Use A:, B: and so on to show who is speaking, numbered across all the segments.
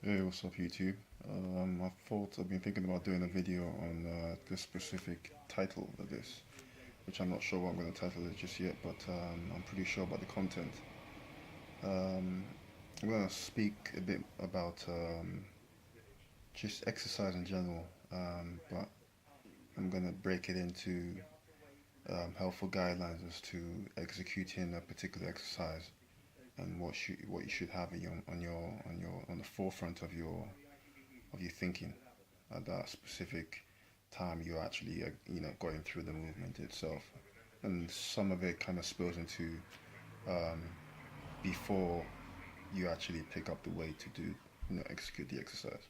A: Hey, what's up, YouTube? I've been thinking about doing a video on this specific title of this, which I'm not sure what I'm going to title it just yet, but I'm pretty sure about the content. Um, I'm going to speak a bit about just exercise in general, but I'm going to break it into helpful guidelines as to executing a particular exercise and what you should have in on the forefront of your thinking at that specific time you're actually going through the movement itself, and some of it kind of spills into um, before you actually pick up the weight to do execute the exercise.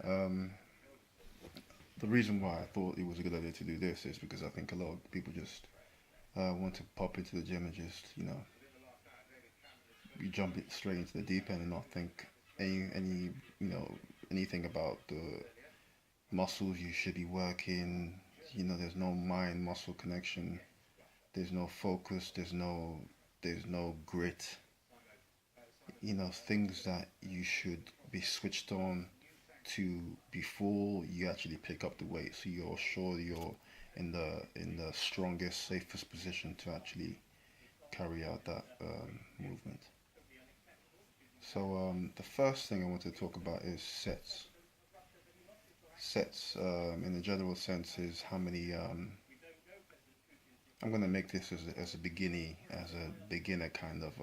A: um, the reason why I thought it was a good idea to do this is because I think a lot of people just want to pop into the gym and just you jump it straight into the deep end and not think any you know anything about the muscles you should be working. There's no mind muscle connection. There's no focus. There's no grit. Things that you should be switched on to before you actually pick up the weight, so you're sure you're in the strongest, safest position to actually carry out that movement. So the first thing I want to talk about is sets. Sets, in a general sense, is how many. I'm gonna make this as a beginner kind of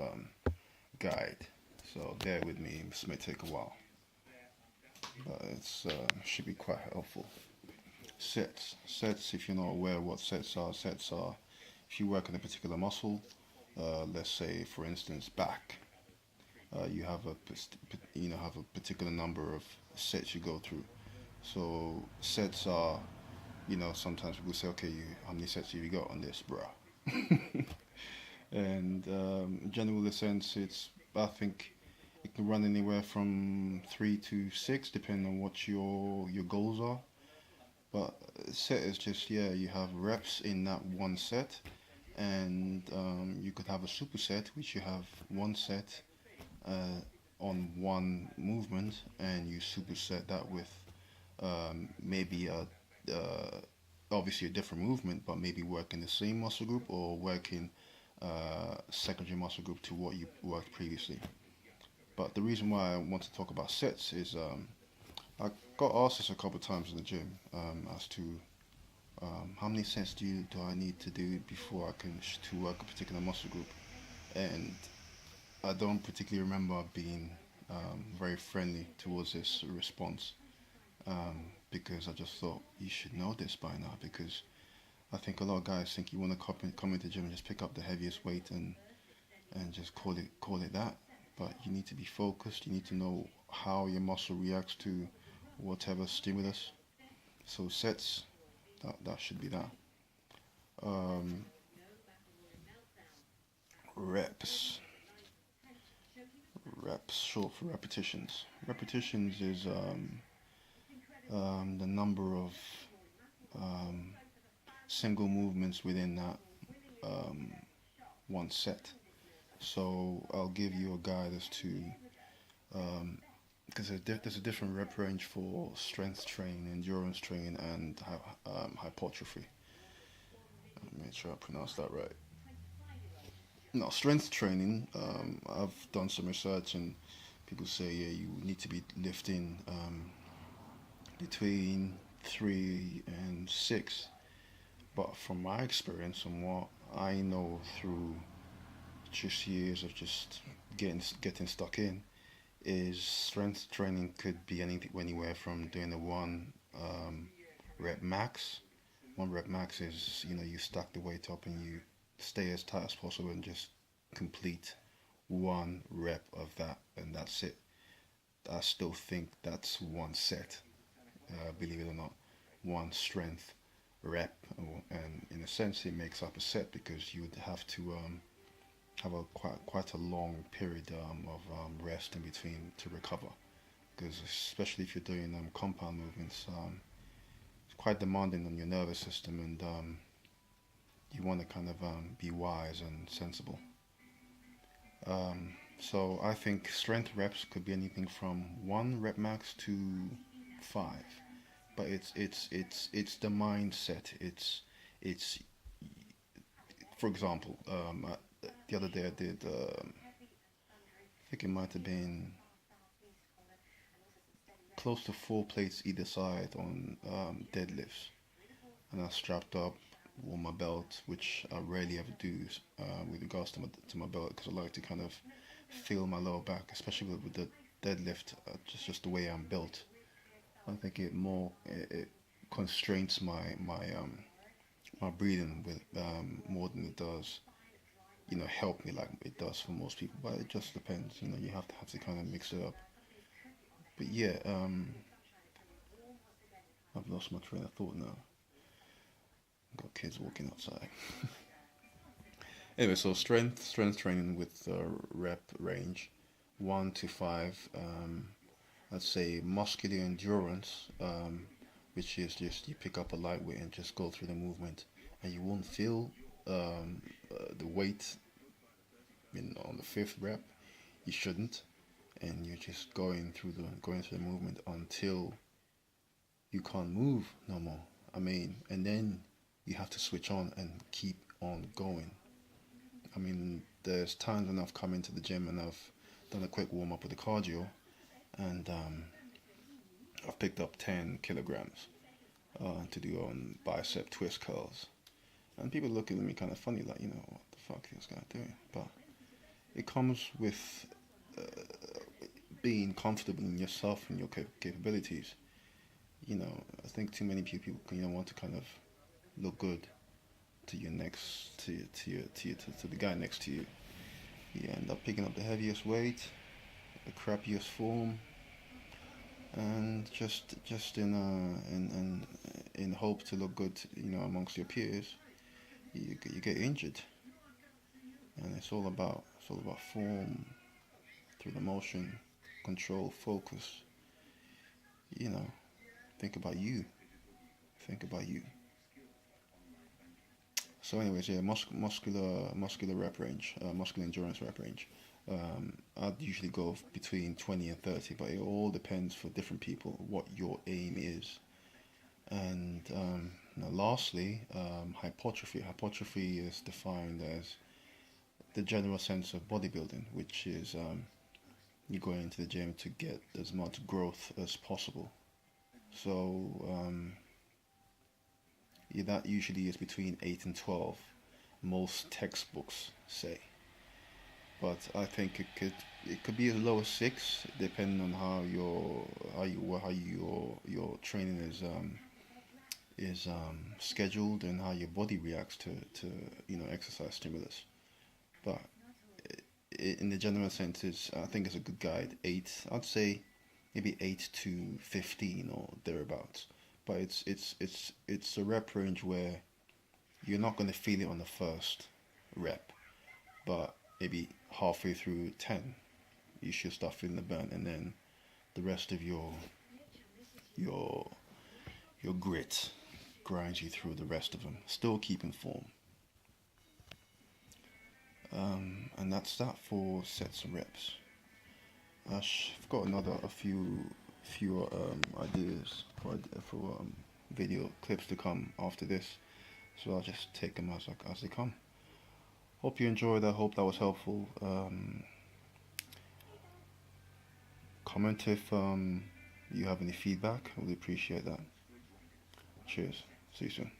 A: guide. So bear with me. This may take a while, but it's should be quite helpful. Sets. If you're not aware what sets are if you work on a particular muscle. Let's say, for instance, back. You have a particular number of sets you go through. So sets are, sometimes people say, okay, how many sets have you got on this, bruh? And in general sense, I think it can run anywhere from 3 to 6, depending on what your goals are. But set is just, yeah, you have reps in that one set, and you could have a superset, which you have one set on one movement, and you superset that with maybe obviously a different movement, but maybe working the same muscle group or working secondary muscle group to what you worked previously. But the reason why I want to talk about sets is I got asked this a couple of times in the gym as to how many sets do I need to do before I can to work a particular muscle group, and I don't particularly remember being very friendly towards this response, because I just thought you should know this by now, because I think a lot of guys think you want to come into the gym and just pick up the heaviest weight and just call it that. But you need to be focused. You need to know how your muscle reacts to whatever stimulus. So sets, that should be that. Um, reps, reps short for repetitions. Repetitions is the number of um, single movements within that um, one set. So I'll give you a guide as to because there's a different rep range for strength training, endurance training, and hypertrophy. Let me make sure I pronounce that right. Now, strength training, I've done some research, and people say, yeah, you need to be lifting between 3 and 6. But from my experience and what I know through just years of just getting stuck in, is strength training could be anywhere from doing a rep max. One rep max is, you stack the weight up and you stay as tight as possible and just complete one rep of that, and that's it. I still think that's one set, believe it or not, one strength rep, and in a sense it makes up a set because you would have to have a quite a long period of rest in between to recover. Because especially if you're doing compound movements, it's quite demanding on your nervous system, and you want to kind of be wise and sensible. So I think strength reps could be anything from one rep max to five. But it's the mindset. It's for example, the other day I did. I think it might have been close to 4 plates either side on deadlifts, and I strapped up, wore my belt, which I rarely ever do with regards to my belt because I like to kind of feel my lower back, especially with the deadlift. Just the way I'm built, I think it constrains my breathing with more than it does help me like it does for most people. But it just depends. You have to kind of mix it up. But yeah, I've lost my train of thought now. I've got kids walking outside. Anyway, so strength training with rep range, 1 to 5. I'd say muscular endurance, which is just you pick up a lightweight and just go through the movement, and you won't feel the weight on the fifth rep. You shouldn't, and you're just going through the movement until you can't move no more. I mean, and then you have to switch on and keep on going. I mean, there's times when I've come into the gym and I've done a quick warm up with the cardio, and I've picked up 10 kilograms to do on bicep twist curls, and people looking at me kind of funny, like, what the fuck is this guy doing? But it comes with being comfortable in yourself and your capabilities. I think too many people want to kind of look good to your next to the guy next to you. You end up picking up the heaviest weight, the crappiest form, and just in hope to look good, amongst your peers, you get injured. And it's all about form through the motion, control, focus. You know, think about you. Think about you. So, anyways, yeah, muscular rep range, muscular endurance rep range. I'd usually go between 20 and 30, but it all depends for different people what your aim is. And now lastly, hypertrophy. Hypertrophy is defined as the general sense of bodybuilding, which is you going into the gym to get as much growth as possible. So yeah, that usually is between 8 and 12, most textbooks say. But I think it could be as low as 6, depending on how your training is scheduled and how your body reacts to exercise stimulus. But in the general sense, I think it's a good guide. 8, I'd say maybe 8 to 15 or thereabouts. But it's a rep range where you're not going to feel it on the first rep, but maybe halfway through 10, you should start feeling the burn, and then the rest of your grit grinds you through the rest of them. Still keeping form. And that's that for sets and reps. I've got a few ideas for video clips to come after this, so I'll just take them as they come. Hope you enjoyed. I hope that was helpful. Comment if you have any feedback. I would appreciate that. Cheers. See you soon.